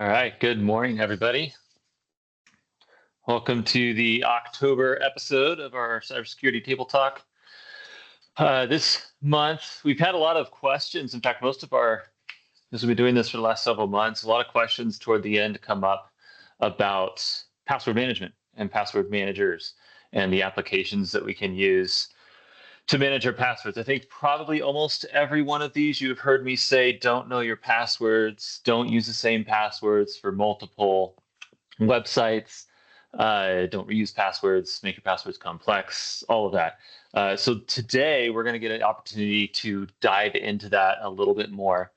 All right, good morning, everybody. Welcome to the October episode of our Cybersecurity Table Talk. This month, we've had a lot of questions. In fact, as we've been doing this for the last several months, a lot of questions toward the end come up about password management and password managers and the applications that we can use to manage our passwords. I think probably almost every one of these you've heard me say, don't know your passwords, don't use the same passwords for multiple websites, don't reuse passwords, make your passwords complex, all of that. So today we're going to get an opportunity to dive into that a little bit more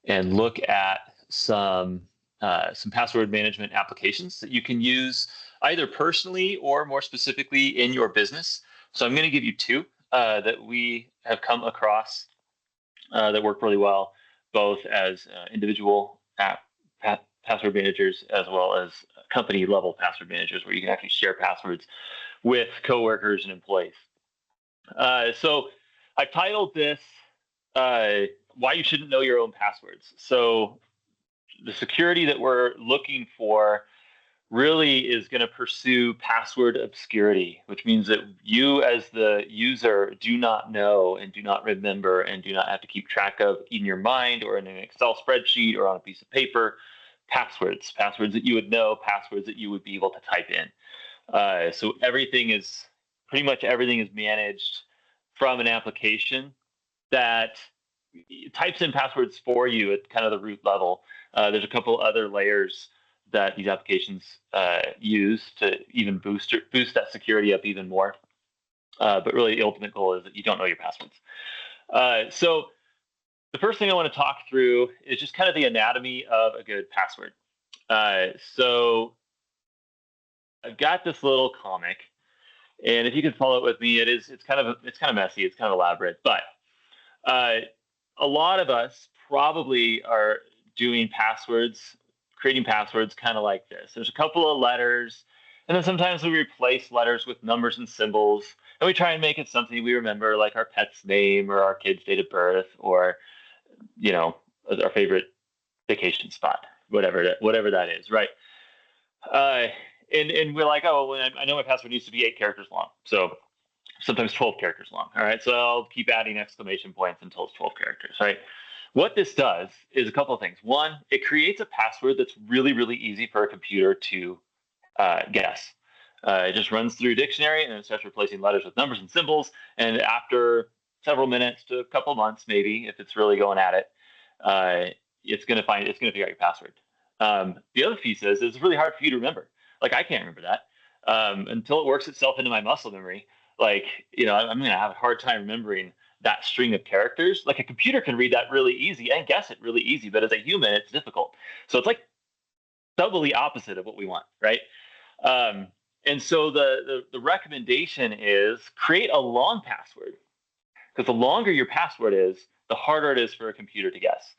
and look at some password management applications that you can use either personally or more specifically in your business. So I'm going to give you two that we have come across that work really well, both as individual password managers as well as company level password managers, where you can actually share passwords with coworkers and employees. So I've titled this Why You Shouldn't Know Your Own Passwords. So the security that we're looking for really is going to pursue password obscurity, which means that you as the user do not know and do not remember and do not have to keep track of in your mind or in an Excel spreadsheet or on a piece of paper passwords that you would know, passwords that you would be able to type in. So pretty much everything is managed from an application that types in passwords for you at kind of the root level. There's a couple other layers that these applications use to even boost that security up even more. But really, the ultimate goal is that you don't know your passwords. So the first thing I want to talk through is just kind of the anatomy of a good password. So I've got this little comic, and if you can follow it with me, it's kind of messy, it's kind of elaborate, but a lot of us probably are doing creating passwords kind of like this. There's a couple of letters, and then sometimes we replace letters with numbers and symbols, and we try and make it something we remember, like our pet's name or our kid's date of birth, or our favorite vacation spot, whatever that is, right? And we're like, oh, well, I know my password needs to be 8 characters long, so sometimes 12 characters long. All right, so I'll keep adding exclamation points until it's 12 characters, right? What this does is a couple of things. One, it creates a password that's really, really easy for a computer to guess. It just runs through a dictionary and it starts replacing letters with numbers and symbols. And after several minutes to a couple months, maybe, if it's really going at it, it's going to figure out your password. The other piece is it's really hard for you to remember. Like, I can't remember that until it works itself into my muscle memory. Like, I'm going to have a hard time remembering that string of characters. Like, a computer can read that really easy and guess it really easy, but as a human, it's difficult. So it's like doubly opposite of what we want, right? And so the recommendation is create a long password, because the longer your password is, the harder it is for a computer to guess.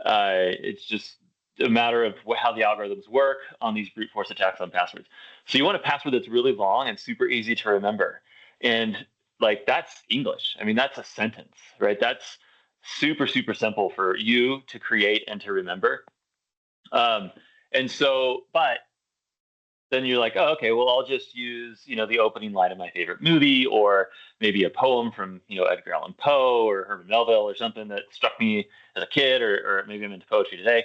It's just a matter of how the algorithms work on these brute force attacks on passwords. So you want a password that's really long and super easy to remember. And like, that's English. I mean, that's a sentence, right? That's super, super simple for you to create and to remember. But then you're like, oh, okay, well, I'll just use, the opening line of my favorite movie, or maybe a poem from, Edgar Allan Poe or Herman Melville or something that struck me as a kid, or maybe I'm into poetry today.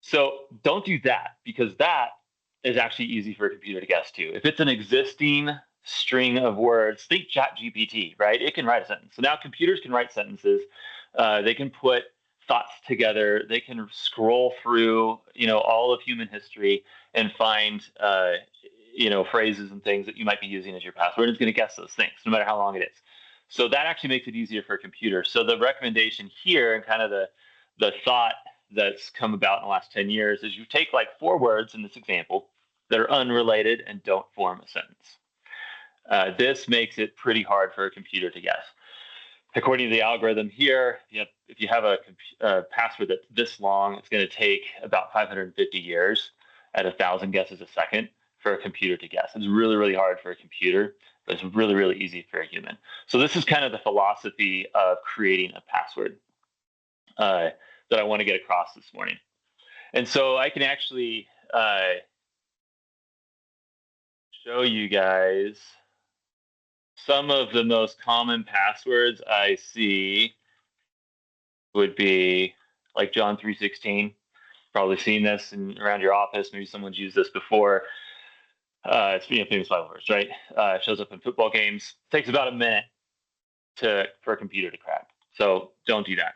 So don't do that, because that is actually easy for a computer to guess too. If it's an existing string of words, think ChatGPT, right? It can write a sentence. So now computers can write sentences. They can put thoughts together. They can scroll through, all of human history and find, phrases and things that you might be using as your password. And it's going to guess those things, no matter how long it is. So that actually makes it easier for a computer. So the recommendation here, and kind of the thought that's come about in the last 10 years, is you take like 4 words in this example that are unrelated and don't form a sentence. This makes it pretty hard for a computer to guess. According to the algorithm here, if you have a password that's this long, it's going to take about 550 years at 1,000 guesses a second for a computer to guess. It's really, really hard for a computer, but it's really, really easy for a human. So this is kind of the philosophy of creating a password that I want to get across this morning. And so I can actually show you guys some of the most common passwords I see would be like John 3:16. Probably seen this around your office. Maybe someone's used this before. It's a famous Bible verse, right? It shows up in football games. It takes about a minute for a computer to crack. So don't do that.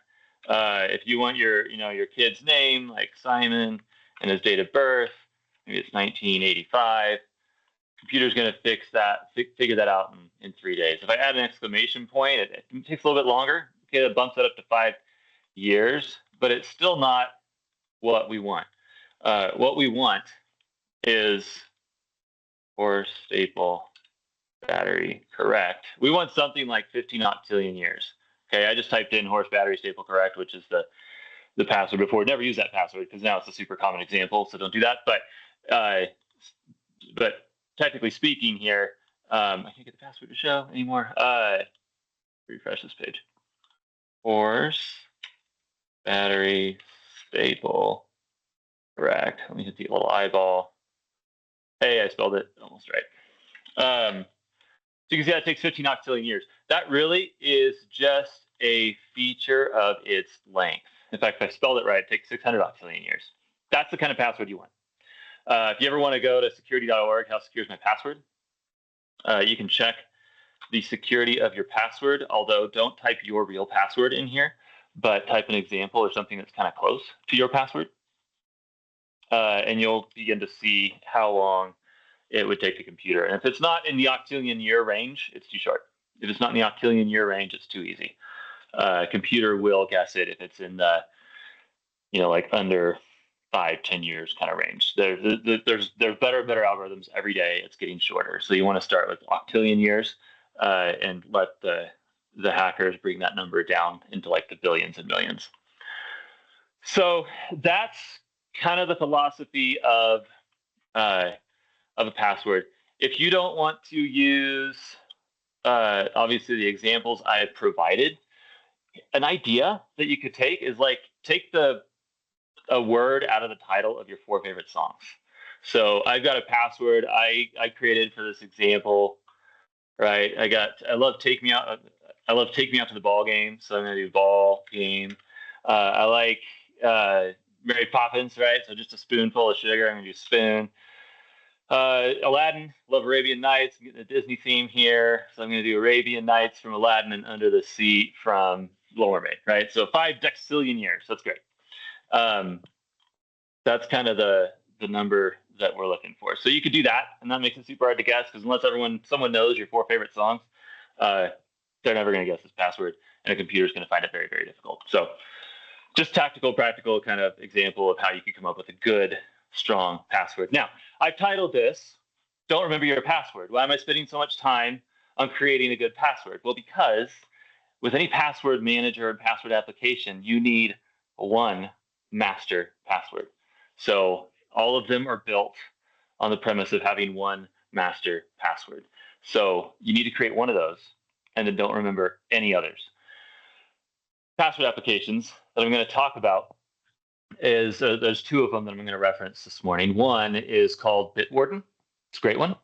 If you want your kid's name, like Simon, and his date of birth, maybe it's 1985. Computer's going to figure that out in 3 days. If I add an exclamation point, it takes a little bit longer. Okay, that bumps it up to 5 years, but it's still not what we want. What we want is horse staple battery correct. We want something like 15 octillion years. Okay, I just typed in horse battery staple correct, which is the password before. Never use that password because now it's a super common example, so don't do that. But technically speaking here, I can't get the password to show anymore. Refresh this page. Horse battery staple correct. Let me hit the little eyeball. Hey, I spelled it almost right. So you can see that takes 15 octillion years. That really is just a feature of its length. In fact, if I spelled it right, it takes 600 octillion years. That's the kind of password you want. If you ever want to go to security.org, how secure is my password? You can check the security of your password, although don't type your real password in here, but type an example or something that's kind of close to your password. And you'll begin to see how long it would take the computer. And if it's not in the octillion year range, it's too short. If it's not in the octillion year range, it's too easy. Computer will guess it if it's in the, like under 5-10 years kind of range. There's better and better algorithms every day. It's getting shorter. So you want to start with octillion years and let the hackers bring that number down into like the billions and millions. So that's kind of the philosophy of a password. If you don't want to use, obviously, the examples I have provided, an idea that you could take is like take a word out of the title of your 4 favorite songs. So I've got a password I created for this example, right? I love Take Me Out. I love Take Me Out to the Ball Game, so I'm gonna do ball game. I like Mary Poppins, right? So just a spoonful of sugar. I'm gonna do spoon. Aladdin, love Arabian Nights. I'm getting a Disney theme here, so I'm going to do Arabian Nights from Aladdin and Under the Sea from Little Mermaid, right? So 5 dexillion years. That's great. That's kind of the number that we're looking for. So you could do that, and that makes it super hard to guess because unless someone knows your 4 favorite songs, they're never going to guess this password, and a computer's going to find it very, very difficult. So just tactical, practical kind of example of how you could come up with a good, strong password. Now, I've titled this, Don't Remember Your Password. Why am I spending so much time on creating a good password? Well, because with any password manager and password application, you need one master password. So all of them are built on the premise of having one master password. So you need to create one of those and then don't remember any others. Password applications that I'm going to talk about is there's 2 of them that I'm going to reference this morning. One is called Bitwarden. It's a great one.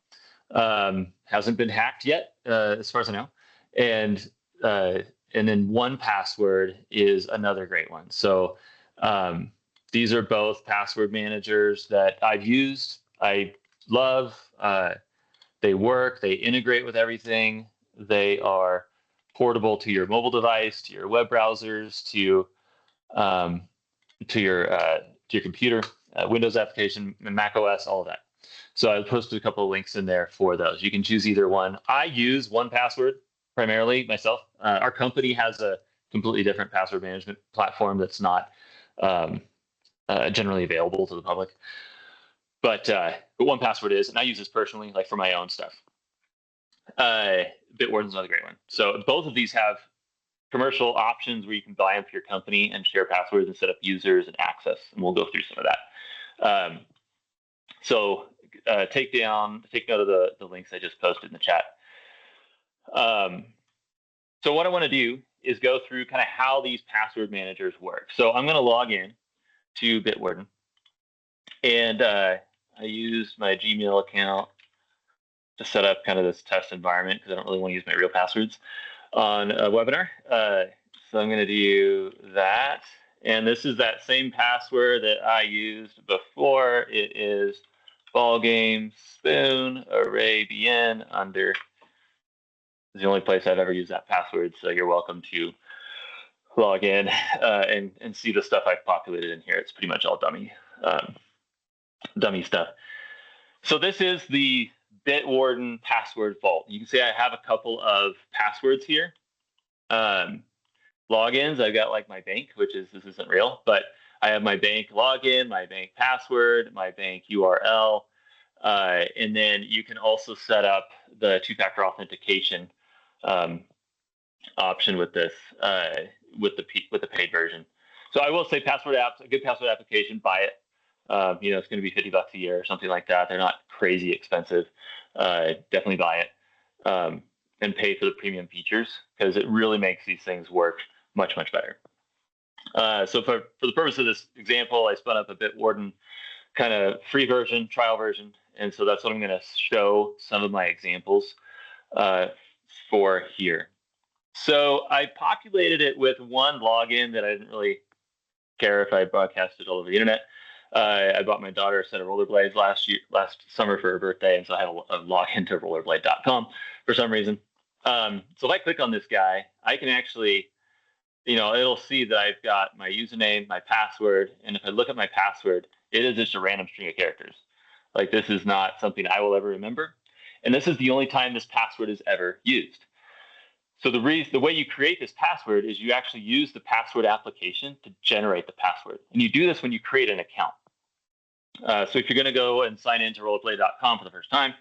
Hasn't been hacked yet, as far as I know. And then 1Password is another great one. So these are both password managers that I've used. I love. They work. They integrate with everything. They are portable to your mobile device, to your web browsers, to your computer, Windows application, Mac OS, all of that. So I posted a couple of links in there for those. You can choose either one. I use 1Password primarily myself. Our company has a completely different password management platform that's not generally available to the public. But 1Password is, and I use this personally, like for my own stuff. Bitwarden's another great one. So both of these have commercial options where you can buy them for your company and share passwords and set up users and access. And we'll go through some of that. So take note of the links I just posted in the chat. So what I want to do is go through kind of how these password managers work. So I'm going to log in to Bitwarden. And I used my Gmail account to set up kind of this test environment because I don't really want to use my real passwords on a webinar. So I'm going to do that. And this is that same password that I used before. It is ballgame spoon array bn under. It's the only place I've ever used that password. So you're welcome to log in and see the stuff I've populated in here. It's pretty much all dummy stuff. So this is the Bitwarden password vault. You can see I have a couple of passwords here. Logins, I've got like my bank, which is, this isn't real, but I have my bank login, my bank password, my bank URL, and then you can also set up the two-factor authentication option with this, with the paid version. So I will say password apps, a good password application, buy it. It's going to be $50 a year or something like that. They're not crazy expensive. Definitely buy it and pay for the premium features because it really makes these things work much, much better. So for the purpose of this example, I spun up a Bitwarden kind of free version, trial version. And so that's what I'm going to show some of my examples for here. So I populated it with one login that I didn't really care if I broadcasted all over the internet. I bought my daughter a set of rollerblades last summer for her birthday, and so I had a login to rollerblade.com for some reason. So if I click on this guy, I can actually, it'll see that I've got my username, my password, and if I look at my password, it is just a random string of characters. Like this is not something I will ever remember, and this is the only time this password is ever used. So the way you create this password is you actually use the password application to generate the password. And you do this when you create an account. So if you're going to go and sign into rollerblade.com for the first time,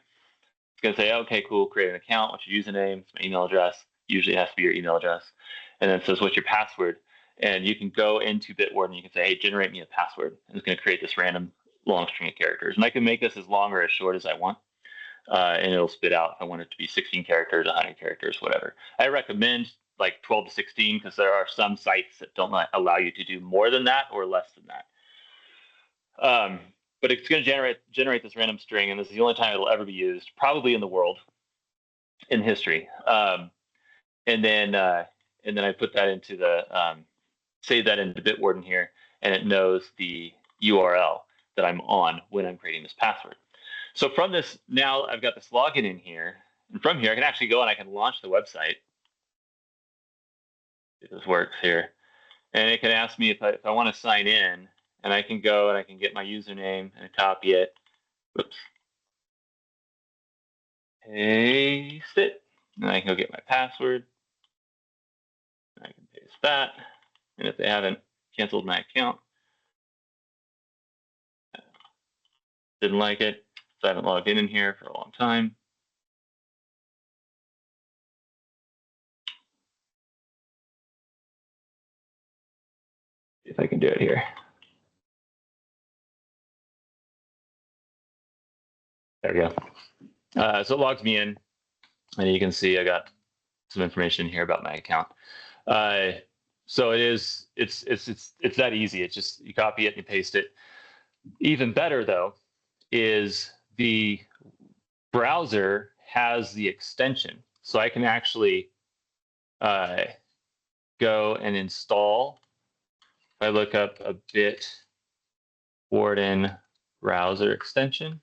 it's going to say, okay, cool, create an account. What's your username? It's my email address. Usually it has to be your email address. And then it says, what's your password? And you can go into Bitwarden and you can say, hey, generate me a password. And it's going to create this random long string of characters. And I can make this as long or as short as I want. And it'll spit out if I want it to be 16 characters, 100 characters, whatever. I recommend like 12 to 16 because there are some sites that don't allow you to do more than that or less than that. But it's going to generate this random string, and this is the only time it'll ever be used, probably in the world, in history. And then I put that into save that into Bitwarden here, and it knows the URL that I'm on when I'm creating this password. So from this, now I've got this login in here, and from here I can actually go and I can launch the website. If this works here, and it can ask me if I want to sign in, and I can go and I can get my username and copy it. Whoops. Paste it, and I can go get my password. And I can paste that, and if they haven't canceled my account, didn't like it, so I haven't logged in here for a long time. If I can do it here. There we go. So it logs me in, and you can see I got some information here about my account. So it's that easy. It's just you copy it and you paste it. Even better though is the browser has the extension, so I can actually go and install. If I look up a Bitwarden browser extension,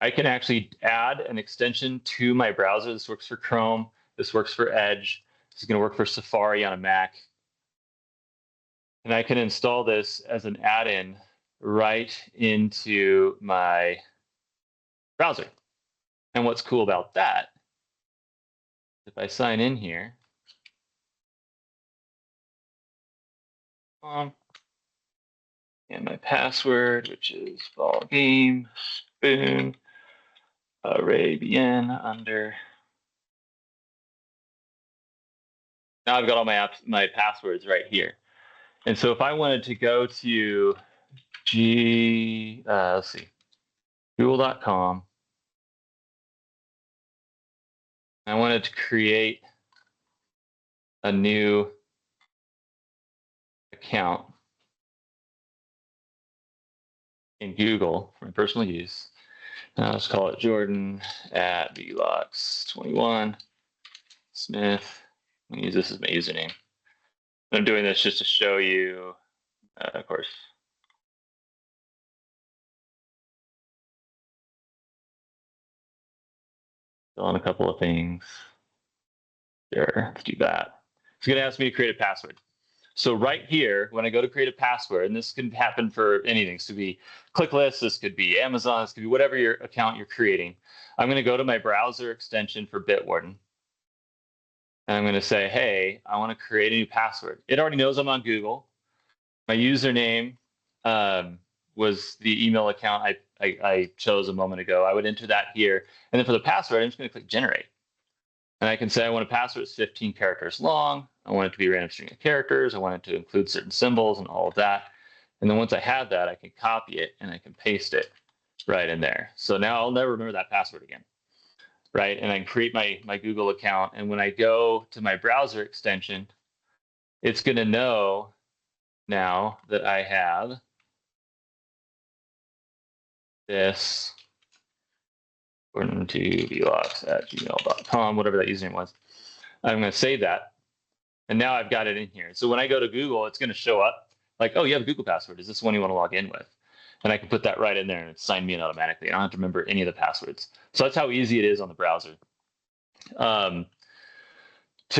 I can actually add an extension to my browser. This works for Chrome. This works for Edge. This is going to work for Safari on a Mac. And I can install this as an add-in right into my browser. And what's cool about that, if I sign in here, and my password, which is ballgame spoon array bn under. Now I've got all my passwords right here. And so if I wanted to go to let's see, google.com, I wanted to create a new account. in Google for my personal use. Now let's call it Jordan at Velox 21 Smith. I'm gonna use this as my username. I'm doing this just to show you, of course. Fill in a couple of things. There, let's do that. It's gonna ask me to create a password. So right here, when I go to create a password, and this can happen for anything, this could be ClickList, this could be Amazon, this could be whatever your account you're creating. I'm going to go to my browser extension for Bitwarden. And I'm going to say, hey, I want to create a new password. It already knows I'm on Google. My username was the email account I chose a moment ago. I would enter that here. And then for the password, I'm just going to click generate. And I can say I want a password that's 15 characters long. I want it to be a random string of characters. I want it to include certain symbols and all of that. And then once I have that, I can copy it and I can paste it right in there. So now I'll never remember that password again, right? And I can create my Google account. And when I go to my browser extension, it's going to know now that I have this Jordan to Velox at gmail.com, whatever that username was. I'm going to save that. And now I've got it in here. So when I go to Google, it's going to show up like, oh, you have a Google password. Is this one you want to log in with? And I can put that right in there and it's signed me in automatically. I don't have to remember any of the passwords. So that's how easy it is on the browser to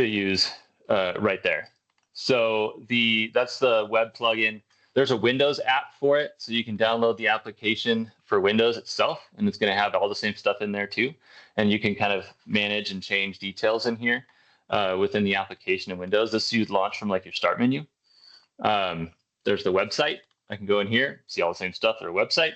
use right there. So that's the web plugin. There's a Windows app for it. So you can download the application for Windows itself, and it's going to have all the same stuff in there too. And you can kind of manage and change details in here within the application in Windows. This you'd launch from like your start menu. There's the website. I can go in here, see all the same stuff in our website.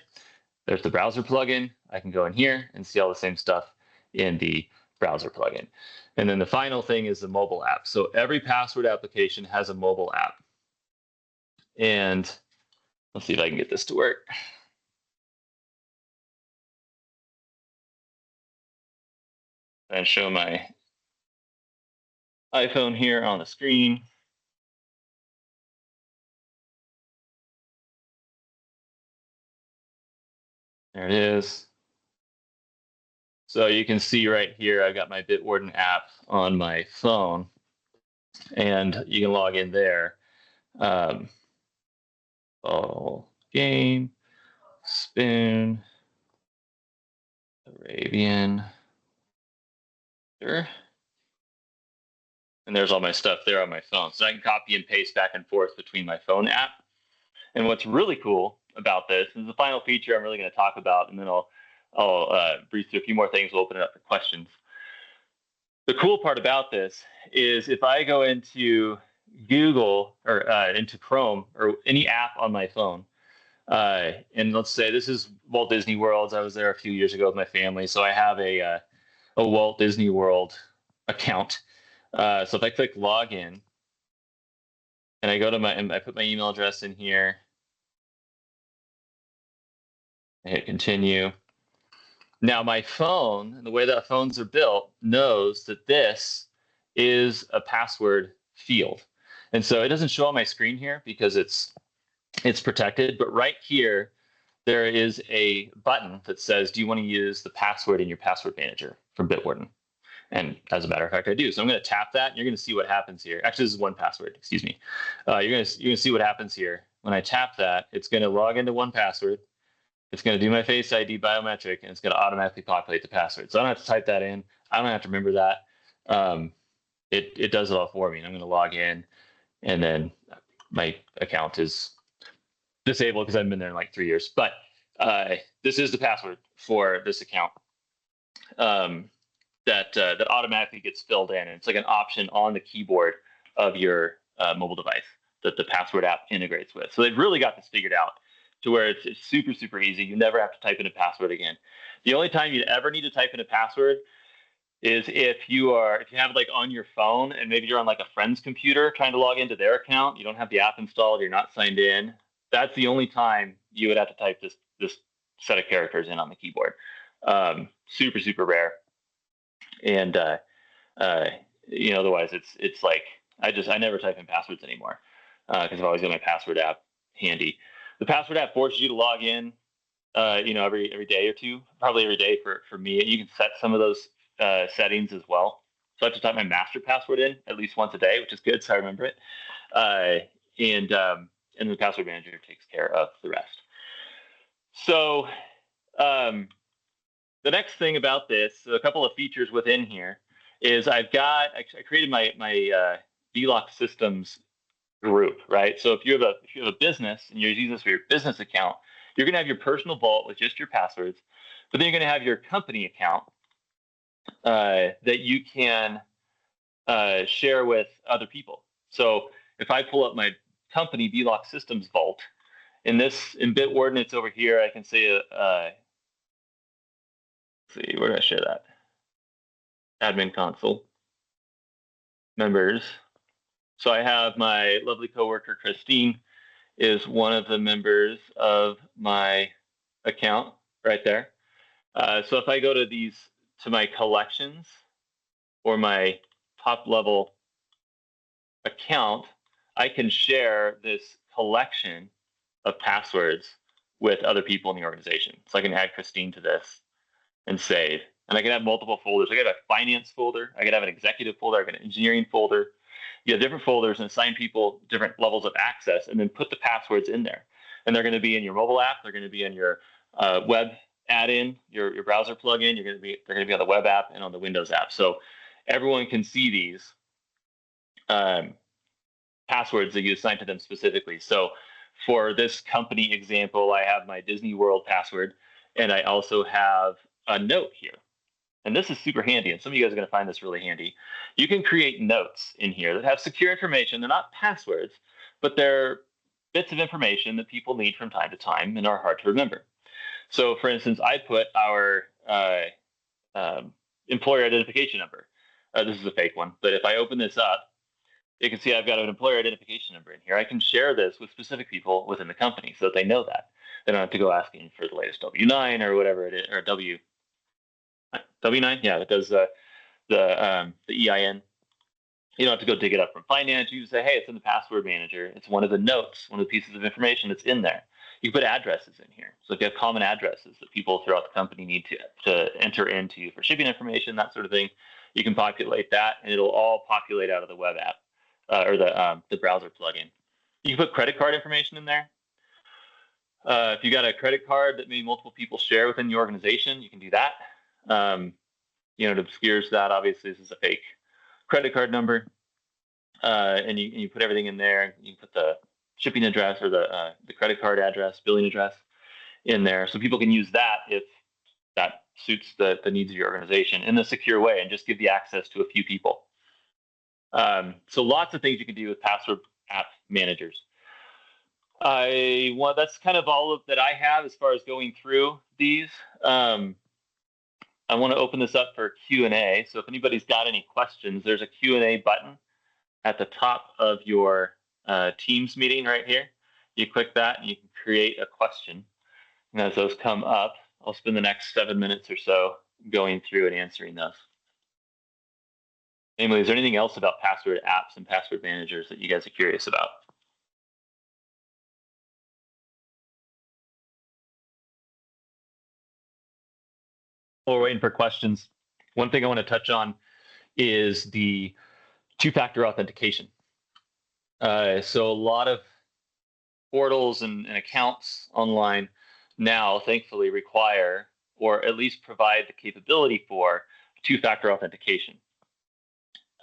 There's the browser plugin. I can go in here and see all the same stuff in the browser plugin. And then the final thing is the mobile app. So every password application has a mobile app. And let's see if I can get this to work. And show my iPhone here on the screen. There it is. So you can see right here, I've got my Bitwarden app on my phone, and you can log in there. Game, Spoon, Arabian, sure. And there's all my stuff there on my phone. So I can copy and paste back and forth between my phone app. And what's really cool about this is the final feature I'm really going to talk about, and then I'll breeze through a few more things. We'll open it up for questions. The cool part about this is if I go into Google or into Chrome or any app on my phone, and let's say this is Walt Disney World. I was there a few years ago with my family, so I have a Walt Disney World account. So if I click login and I go to I put my email address in here, I hit continue. Now my phone, and the way that phones are built, knows that this is a password field. And so it doesn't show on my screen here because it's protected, but right here, there is a button that says, do you want to use the password in your password manager from Bitwarden? And as a matter of fact, I do. So I'm going to tap that, and you're going to see what happens here. Actually, this is one password, excuse me. You're going to see what happens here. When I tap that, it's going to log into one password. It's going to do my Face ID biometric, and it's going to automatically populate the password. So I don't have to type that in. I don't have to remember that. It does it all for me. And I'm going to log in, and then my account is disabled because I've been there in like 3 years. But this is the password for this account that automatically gets filled in. And it's like an option on the keyboard of your mobile device that the password app integrates with. So they've really got this figured out to where it's super, super easy. You never have to type in a password again. The only time you'd ever need to type in a password is if you have it like on your phone and maybe you're on like a friend's computer trying to log into their account, you don't have the app installed, you're not signed in. That's the only time you would have to type this set of characters in on the keyboard. Super, super rare. And otherwise it's like I never type in passwords anymore because I've always got my password app handy. The password app forces you to log in every day or two, probably every day for me. You can set some of those settings as well. So I have to type my master password in at least once a day, which is good, so I remember it. Uh, and the password manager takes care of the rest. So um, the next thing about this, so a couple of features within here, is I created my Velox systems group, right? So if you have a business and you're using this for your business account, you're going to have your personal vault with just your passwords, but then you're going to have your company account that you can share with other people. So if I pull up my company Velox systems vault in Bitwarden, over here, I can say, let's see, where do I share that? Admin console, members. So I have my lovely coworker Christine is one of the members of my account right there. So if I go to my collections or my top level account, I can share this collection of passwords with other people in the organization. So I can add Christine to this and save. And I can have multiple folders. I could have a finance folder. I could have an executive folder. I could have an engineering folder. You have different folders and assign people different levels of access, and then put the passwords in there. And they're going to be in your mobile app. They're going to be in your web add-in, your browser plugin. They're going to be on the web app and on the Windows app. So everyone can see these passwords that you assign to them specifically. So for this company example, I have my Disney World password, and I also have a note here. And this is super handy, and some of you guys are going to find this really handy. You can create notes in here that have secure information. They're not passwords, but they're bits of information that people need from time to time and are hard to remember. So, for instance, I put our employer identification number. This is a fake one, but if I open this up, you can see I've got an employer identification number in here. I can share this with specific people within the company so that they know that. They don't have to go asking for the latest W-9 or whatever it is, or W-9? Yeah, it does the EIN. You don't have to go dig it up from finance. You just say, hey, it's in the password manager. It's one of the notes, one of the pieces of information that's in there. You can put addresses in here. So if you have common addresses that people throughout the company need to enter into for shipping information, that sort of thing, you can populate that, and it'll all populate out of the web app or the browser plugin. You can put credit card information in there. If you got a credit card that maybe multiple people share within the organization, you can do that. It obscures that. Obviously, this is a fake credit card number, and you put everything in there. You can put the shipping address or the credit card address, billing address in there, so people can use that if that suits the needs of your organization in a secure way, and just give the access to a few people. So lots of things you can do with password app managers. That's kind of all that I have as far as going through these. I want to open this up for Q&A. So if anybody's got any questions, there's a Q&A button at the top of your Teams meeting right here. You click that and you can create a question. And as those come up, I'll spend the next 7 minutes or so going through and answering those. Anyway, is there anything else about password apps and password managers that you guys are curious about? While we're waiting for questions, one thing I want to touch on is the two-factor authentication. So a lot of portals and accounts online now, thankfully, require or at least provide the capability for two-factor authentication.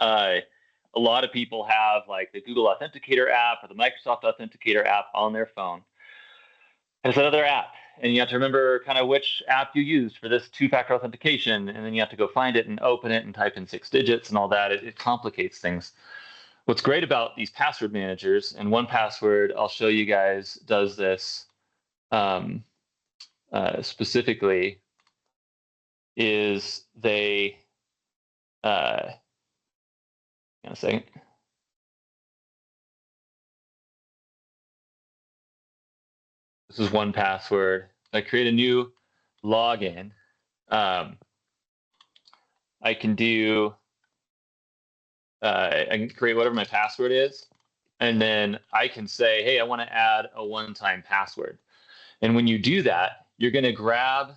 A lot of people have like the Google Authenticator app or the Microsoft Authenticator app on their phone. And it's another app, and you have to remember kind of which app you used for this two-factor authentication, and then you have to go find it and open it and type in 6 digits and all that. It complicates things. What's great about these password managers, and 1Password, I'll show you guys, does this specifically, is they, hang on a second. This is 1Password. I create a new login. I can do, I can create whatever my password is, and then I can say, hey, I want to add a one-time password. And when you do that, you're going to grab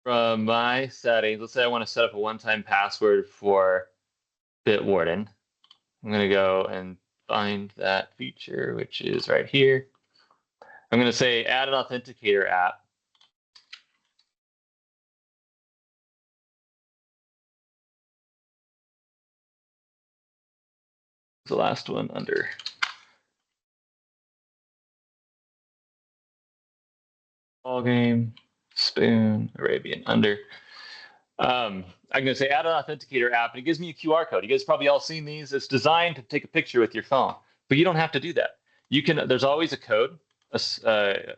from my settings. Let's say I want to set up a one-time password for Bitwarden. I'm going to go and find that feature, which is right here. I'm going to say add an authenticator app. The last one under ball game, spoon, Arabian under. I'm going to say add an authenticator app, and it gives me a QR code. You guys probably all seen these. It's designed to take a picture with your phone, but you don't have to do that. You can. There's always a code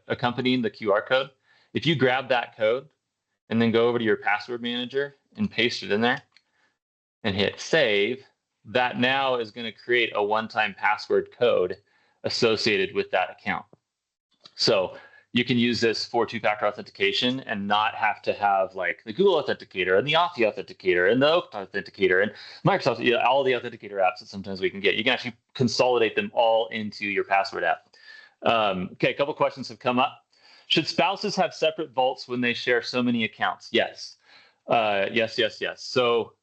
accompanying the QR code. If you grab that code and then go over to your password manager and paste it in there and hit save, that now is going to create a one-time password code associated with that account. So you can use this for two-factor authentication and not have to have like the Google Authenticator and the Authy Authenticator and the Oak Authenticator and Microsoft, all the authenticator apps that sometimes we can get. You can actually consolidate them all into your password app. Okay, a couple questions have come up. Should spouses have separate vaults when they share so many accounts? Yes. Yes. So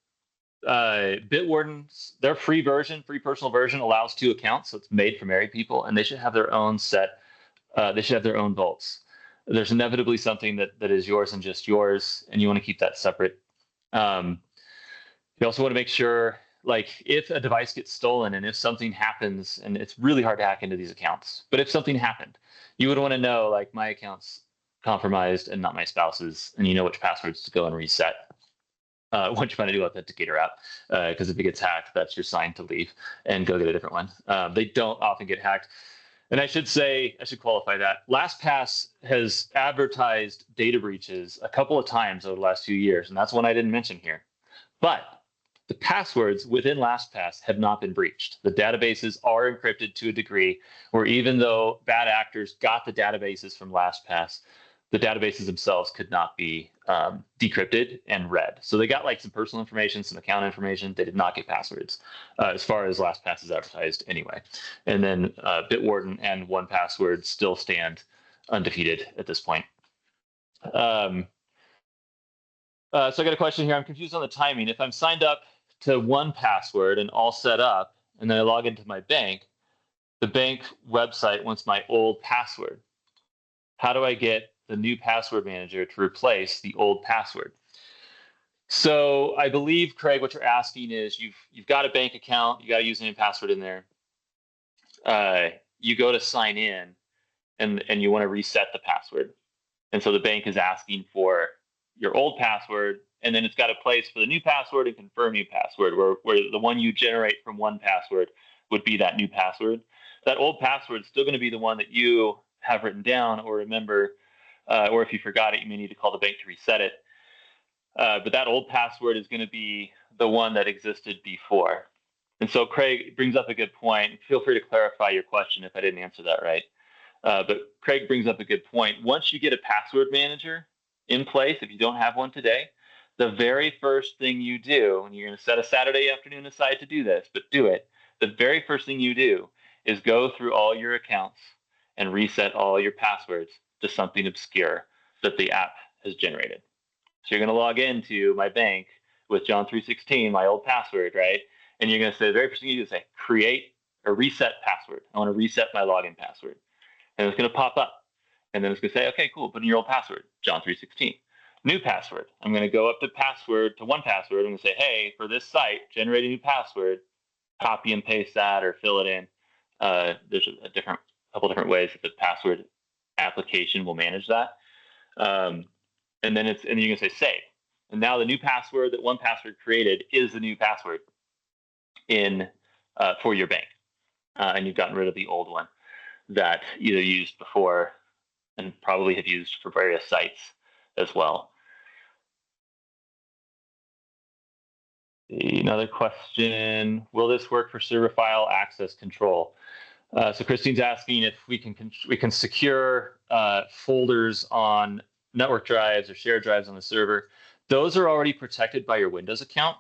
Bitwarden's, their free personal version allows 2 accounts. So it's made for married people, and they should have their own set. They should have their own vaults. There's inevitably something that is yours and just yours, and you want to keep that separate. You also want to make sure, like, if a device gets stolen and if something happens, and it's really hard to hack into these accounts, but if something happened, you would want to know, like, my account's compromised and not my spouse's, and you know which passwords to go and reset once you find a new authenticator app, because if it gets hacked, that's your sign to leave and go get a different one. They don't often get hacked. And I should qualify that. LastPass has advertised data breaches a couple of times over the last few years, and that's one I didn't mention here. But the passwords within LastPass have not been breached. The databases are encrypted to a degree where even though bad actors got the databases from LastPass, the databases themselves could not be decrypted and read. So they got like some personal information, some account information. They did not get passwords as far as LastPass is advertised anyway. And then Bitwarden and 1Password still stand undefeated at this point. So I got a question here. I'm confused on the timing. If I'm signed up to 1Password and all set up, and then I log into my bank, the bank website wants my old password. How do I get the new password manager to replace the old password? So I believe, Craig, what you're asking is you've got a bank account, you got a username and password in there. You go to sign in, and you want to reset the password. And so the bank is asking for your old password, and then it's got a place for the new password and confirm new password, where the one you generate from 1Password would be that new password. That old password is still going to be the one that you have written down or remember, or if you forgot it, you may need to call the bank to reset it. But that old password is going to be the one that existed before. And so Craig brings up a good point. Feel free to clarify your question if I didn't answer that right. But Craig brings up a good point. Once you get a password manager in place, if you don't have one today, the very first thing you do, and you're going to set a Saturday afternoon aside to do this, but do it. The very first thing you do is go through all your accounts and reset all your passwords to something obscure that the app has generated. So you're going to log into my bank with John316, my old password, right? And you're going to say, the very first thing you do is say, create or reset password. I want to reset my login password. And it's going to pop up. And then it's going to say, okay, cool, put in your old password, John316. New password. I'm going to go up to 1Password. I'm going to say, hey, for this site, generate a new password, copy and paste that or fill it in. There's a couple different ways that the password application will manage that. And then you're going to say save. And now the new password that 1Password created is the new password for your bank. And you've gotten rid of the old one that either used before and probably have used for various sites as well. Another question, will this work for server file access control? So Christine's asking if we can secure folders on network drives or shared drives on the server. Those are already protected by your Windows account.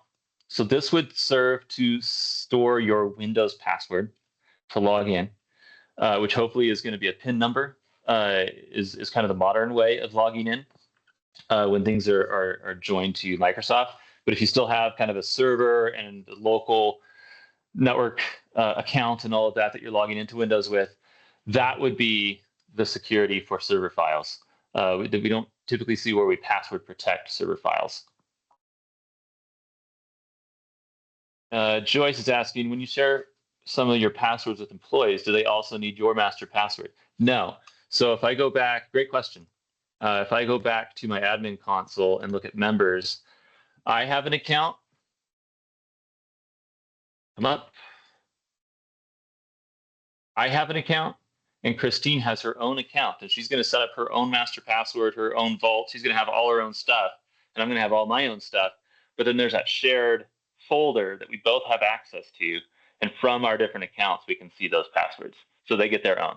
So this would serve to store your Windows password to log in, which hopefully is going to be a PIN number. is kind of the modern way of logging in when things are joined to Microsoft. But if you still have kind of a server and a local network account and all of that you're logging into Windows with, that would be the security for server files. We don't typically see where we password protect server files. Joyce is asking, when you share some of your passwords with employees, do they also need your master password? No. So if I go back, great question. If I go back to my admin console and look at members, I have an account. Come up. I have an account, and Christine has her own account, and she's going to set up her own master password, her own vault. She's going to have all her own stuff, and I'm going to have all my own stuff. But then there's that shared folder that we both have access to, and from our different accounts, we can see those passwords. So they get their own.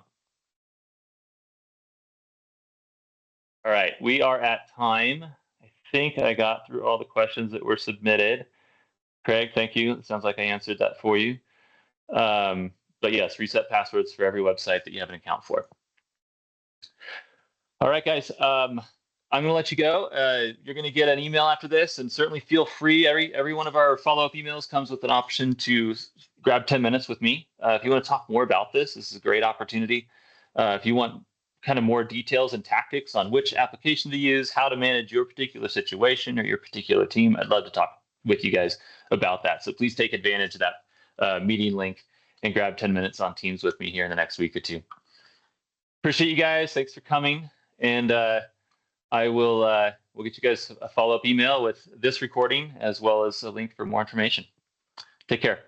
All right, we are at time. I think I got through all the questions that were submitted. Craig, thank you. It sounds like I answered that for you. But yes, reset passwords for every website that you have an account for. All right, guys. I'm going to let you go. You're going to get an email after this, and certainly feel free. Every one of our follow-up emails comes with an option to grab 10 minutes with me. If you want to talk more about this is a great opportunity. If you want kind of more details and tactics on which application to use, how to manage your particular situation or your particular team, I'd love to talk with you guys about that. So please take advantage of that meeting link and grab 10 minutes on Teams with me here in the next week or two. Appreciate you guys. Thanks for coming. And I will we'll get you guys a follow-up email with this recording as well as a link for more information. Take care.